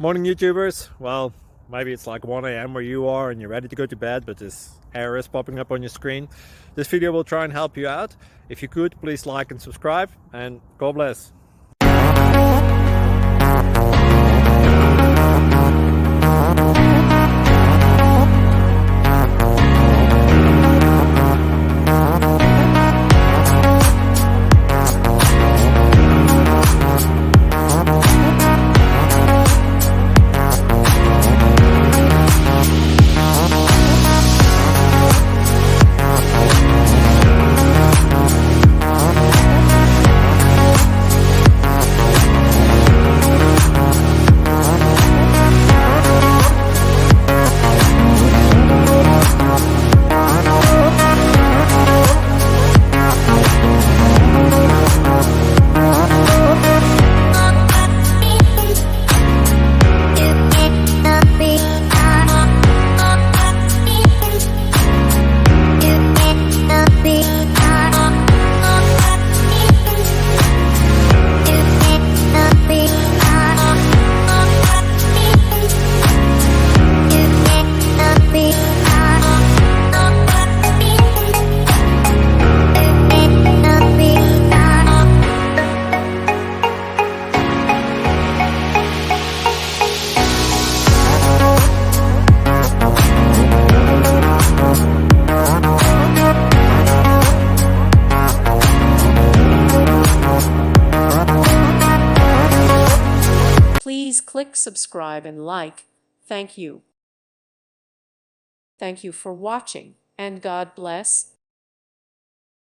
Morning YouTubers. Well, maybe it's like 1 a.m. where you are and you're ready to go to bed, but this error is popping up on your screen. This video will try and help you out. If you could, please like and subscribe, and God bless. Please click subscribe and like. Thank you. Thank you for watching, and God bless.